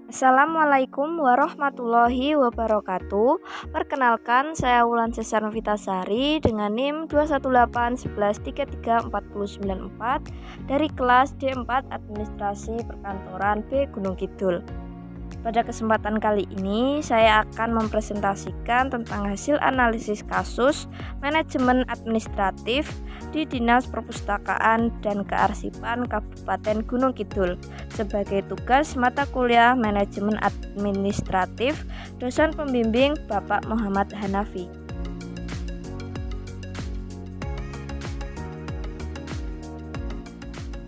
Assalamualaikum warahmatullahi wabarakatuh. Perkenalkan, saya Wulan Cesar Novitasari dengan NIM 21811334094 dari kelas D4 Administrasi Perkantoran B Gunung Kidul. Pada kesempatan kali ini, saya akan mempresentasikan tentang hasil analisis kasus manajemen administratif di Dinas Perpustakaan dan Kearsipan Kabupaten Gunung Kidul sebagai tugas mata kuliah manajemen administratif dosen pembimbing Bapak Muhammad Hanafi.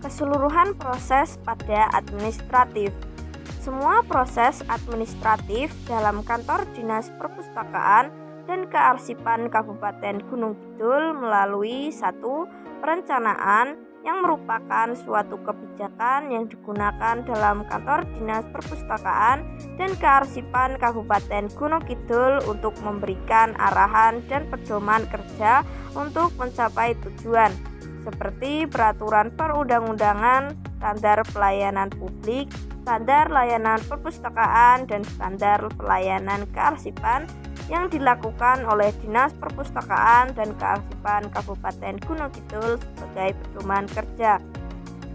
Keseluruhan proses pada administratif. Semua proses administratif dalam kantor Dinas Perpustakaan dan Kearsipan Kabupaten Gunung Kidul melalui satu perencanaan yang merupakan suatu kebijakan yang digunakan dalam kantor Dinas Perpustakaan dan Kearsipan Kabupaten Gunung Kidul untuk memberikan arahan dan pedoman kerja untuk mencapai tujuan seperti peraturan perundang-undangan, standar pelayanan publik, standar layanan perpustakaan, dan standar pelayanan kearsipan yang dilakukan oleh Dinas Perpustakaan dan Kearsipan Kabupaten Gunung Kidul sebagai pedoman kerja.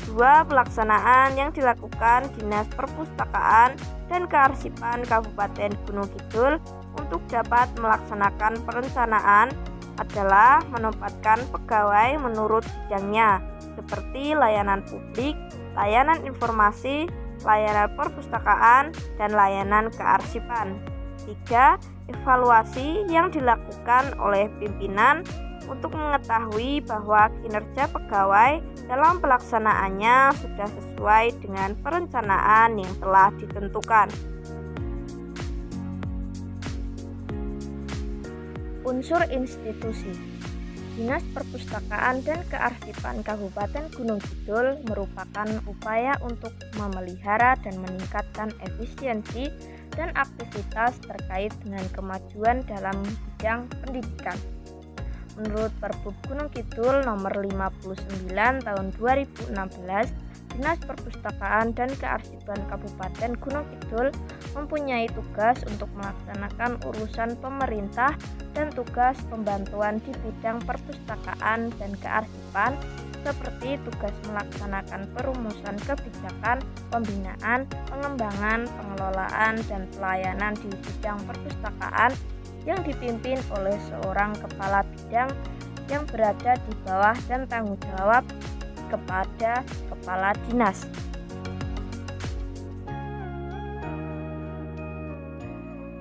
2. Pelaksanaan yang dilakukan Dinas Perpustakaan dan Kearsipan Kabupaten Gunung Kidul untuk dapat melaksanakan perencanaan adalah menempatkan pegawai menurut bidangnya seperti layanan publik, layanan informasi, layanan perpustakaan, dan layanan kearsipan. 3. Evaluasi yang dilakukan oleh pimpinan untuk mengetahui bahwa kinerja pegawai dalam pelaksanaannya sudah sesuai dengan perencanaan yang telah ditentukan. Unsur institusi. Dinas Perpustakaan dan Kearsipan Kabupaten Gunung Kidul merupakan upaya untuk memelihara dan meningkatkan efisiensi dan aktivitas terkait dengan kemajuan dalam bidang pendidikan. Menurut Perbup Gunung Kidul nomor 59 tahun 2016, Dinas Perpustakaan dan Kearsipan Kabupaten Gunung Kidul mempunyai tugas untuk melaksanakan urusan pemerintah dan tugas pembantuan di bidang perpustakaan dan kearsipan seperti tugas melaksanakan perumusan kebijakan, pembinaan, pengembangan, pengelolaan, dan pelayanan di bidang perpustakaan yang dipimpin oleh seorang kepala bidang yang berada di bawah dan tanggung jawab kepada kepala dinas.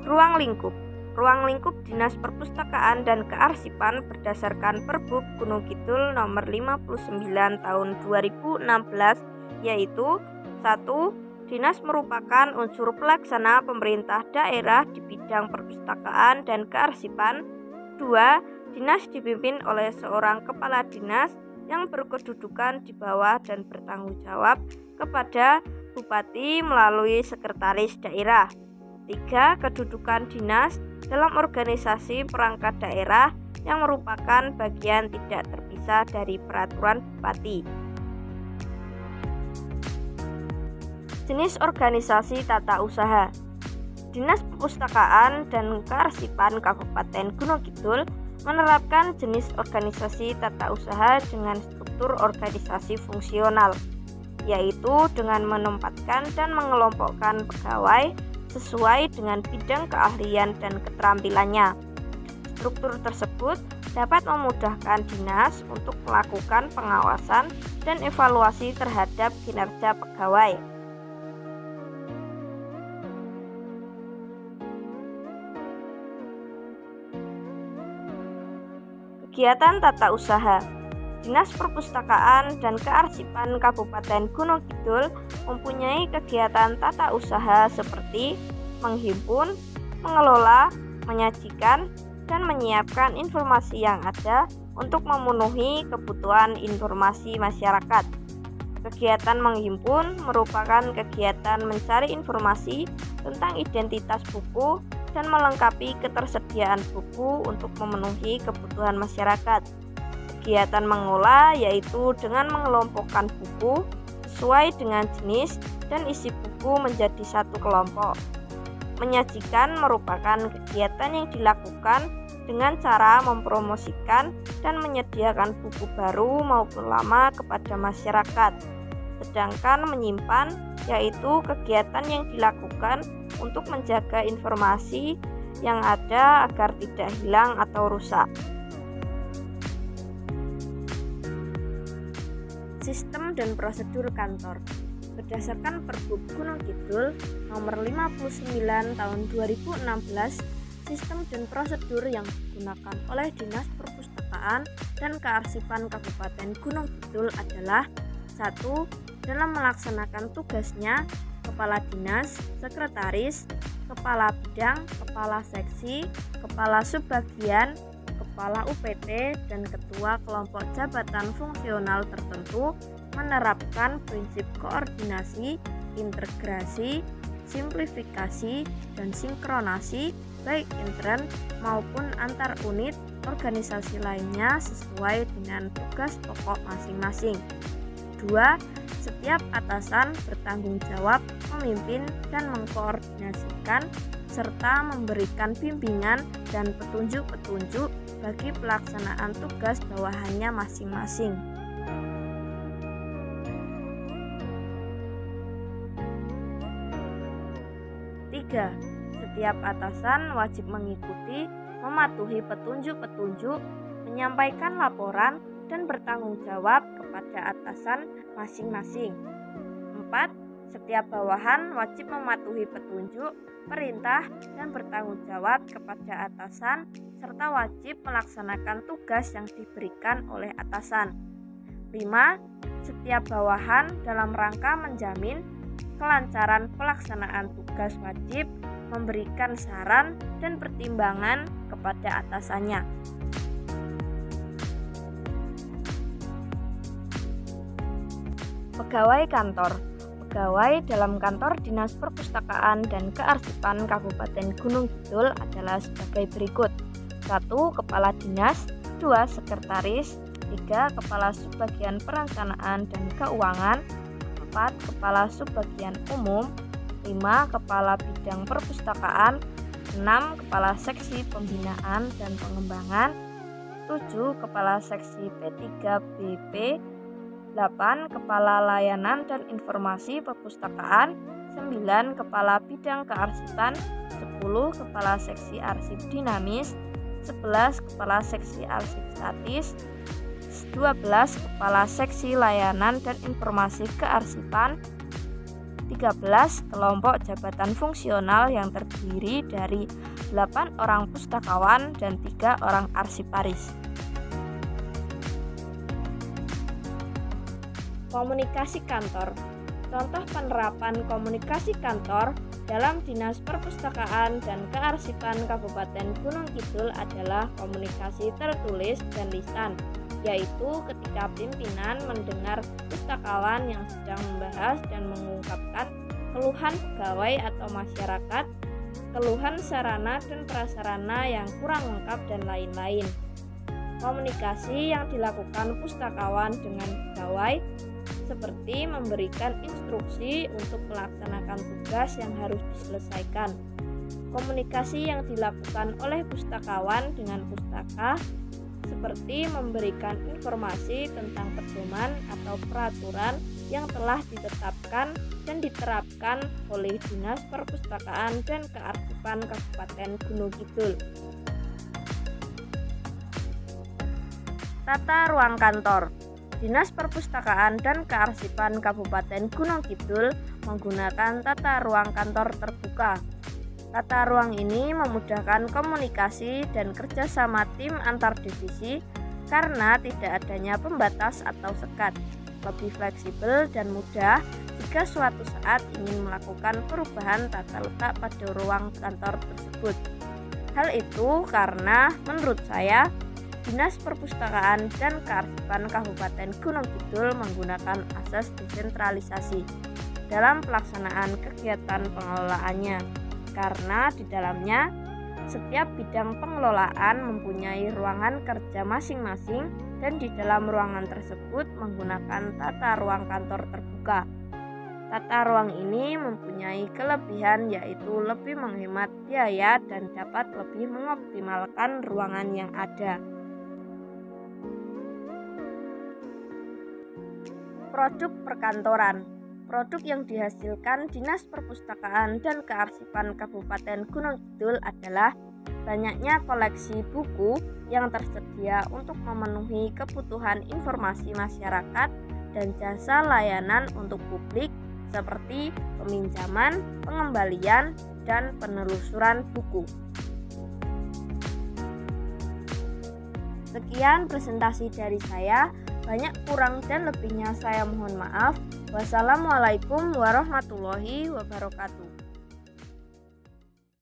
Ruang lingkup. Ruang lingkup Dinas Perpustakaan dan Kearsipan berdasarkan Perbup Gunung Kidul nomor 59 tahun 2016 yaitu 1. Dinas merupakan unsur pelaksana pemerintah daerah di bidang perpustakaan dan kearsipan. 2. Dinas dipimpin oleh seorang kepala dinas yang berkedudukan di bawah dan bertanggung jawab kepada Bupati melalui Sekretaris Daerah. 3. Kedudukan dinas dalam organisasi perangkat daerah yang merupakan bagian tidak terpisah dari peraturan Bupati. Jenis organisasi tata usaha. Dinas Perpustakaan dan Kearsipan Kabupaten Gunung Kidul menerapkan jenis organisasi tata usaha dengan struktur organisasi fungsional, yaitu dengan menempatkan dan mengelompokkan pegawai sesuai dengan bidang keahlian dan keterampilannya. Struktur tersebut dapat memudahkan dinas untuk melakukan pengawasan dan evaluasi terhadap kinerja pegawai. Kegiatan tata usaha. Dinas Perpustakaan dan Kearsipan Kabupaten Gunung Kidul mempunyai kegiatan tata usaha seperti menghimpun, mengelola, menyajikan, dan menyiapkan informasi yang ada untuk memenuhi kebutuhan informasi masyarakat. Kegiatan menghimpun merupakan kegiatan mencari informasi tentang identitas buku dan melengkapi ketersediaan buku untuk memenuhi kebutuhan masyarakat. Kegiatan mengolah yaitu dengan mengelompokkan buku, sesuai dengan jenis dan isi buku menjadi satu kelompok. Menyajikan merupakan kegiatan yang dilakukan dengan cara mempromosikan dan menyediakan buku baru maupun lama kepada masyarakat. Sedangkan menyimpan yaitu kegiatan yang dilakukan untuk menjaga informasi yang ada agar tidak hilang atau rusak. Sistem dan prosedur kantor. Berdasarkan Pergub Gunung Kidul nomor 59 tahun 2016, sistem dan prosedur yang digunakan oleh Dinas Perpustakaan dan Kearsipan Kabupaten Gunung Kidul adalah 1. Dalam melaksanakan tugasnya, Kepala Dinas, Sekretaris, Kepala Bidang, Kepala Seksi, Kepala Subbagian, Kepala UPT, dan Ketua Kelompok Jabatan Fungsional tertentu menerapkan prinsip koordinasi, integrasi, simplifikasi, dan sinkronasi baik intern maupun antar unit organisasi lainnya sesuai dengan tugas pokok masing-masing. 2. Setiap atasan bertanggung jawab memimpin dan mengkoordinasikan serta memberikan bimbingan dan petunjuk-petunjuk bagi pelaksanaan tugas bawahannya masing-masing. 3. Setiap atasan wajib mengikuti, mematuhi petunjuk-petunjuk, menyampaikan laporan, dan bertanggung jawab kepada atasan masing-masing. 4. Setiap bawahan wajib mematuhi petunjuk, perintah, dan bertanggung jawab kepada atasan, serta wajib melaksanakan tugas yang diberikan oleh atasan. 5. Setiap bawahan dalam rangka menjamin kelancaran pelaksanaan tugas wajib memberikan saran dan pertimbangan kepada atasannya. Pegawai kantor. Pegawai dalam kantor Dinas Perpustakaan dan Kearsipan Kabupaten Gunung Kidul adalah sebagai berikut. 1. Kepala Dinas. 2. Sekretaris. 3. Kepala Subbagian Perencanaan dan Keuangan. 4. Kepala Subbagian Umum. 5. Kepala Bidang Perpustakaan. 6. Kepala Seksi Pembinaan dan Pengembangan. 7. Kepala Seksi P3BP. 8. Kepala Layanan dan Informasi Perpustakaan. 9. Kepala Bidang Kearsipan. 10. Kepala Seksi Arsip Dinamis. 11. Kepala Seksi Arsip Statis. 12. Kepala Seksi Layanan dan Informasi Kearsipan. 13. Kelompok jabatan fungsional yang terdiri dari 8 orang pustakawan dan 3 orang arsiparis. Komunikasi kantor. Contoh penerapan komunikasi kantor dalam Dinas Perpustakaan dan Kearsipan Kabupaten Gunung Kidul adalah komunikasi tertulis dan lisan, yaitu ketika pimpinan mendengar pustakawan yang sedang membahas dan mengungkapkan keluhan pegawai atau masyarakat, keluhan sarana dan prasarana yang kurang lengkap, dan lain-lain. Komunikasi yang dilakukan pustakawan dengan pegawai seperti memberikan instruksi untuk melaksanakan tugas yang harus diselesaikan. Komunikasi yang dilakukan oleh pustakawan dengan pustaka seperti memberikan informasi tentang pedoman atau peraturan yang telah ditetapkan dan diterapkan oleh Dinas Perpustakaan dan Kearsipan Kabupaten Gunung Kidul. Tata ruang kantor. Dinas Perpustakaan dan Kearsipan Kabupaten Gunung Kidul menggunakan tata ruang kantor terbuka. Tata ruang ini memudahkan komunikasi dan kerjasama tim antar divisi karena tidak adanya pembatas atau sekat, lebih fleksibel dan mudah jika suatu saat ingin melakukan perubahan tata letak pada ruang kantor tersebut. Hal itu karena menurut saya, Dinas Perpustakaan dan Kearsipan Kabupaten Gunung Kidul menggunakan asas desentralisasi dalam pelaksanaan kegiatan pengelolaannya, karena di dalamnya setiap bidang pengelolaan mempunyai ruangan kerja masing-masing dan di dalam ruangan tersebut menggunakan tata ruang kantor terbuka. Tata ruang ini mempunyai kelebihan yaitu lebih menghemat biaya dan dapat lebih mengoptimalkan ruangan yang ada. Produk perkantoran. Produk yang dihasilkan Dinas Perpustakaan dan Kearsipan Kabupaten Gunung Kidul adalah banyaknya koleksi buku yang tersedia untuk memenuhi kebutuhan informasi masyarakat dan jasa layanan untuk publik seperti peminjaman, pengembalian, dan penelusuran buku. Sekian presentasi dari saya. Banyak kurang dan lebihnya saya mohon maaf. Wassalamualaikum warahmatullahi wabarakatuh.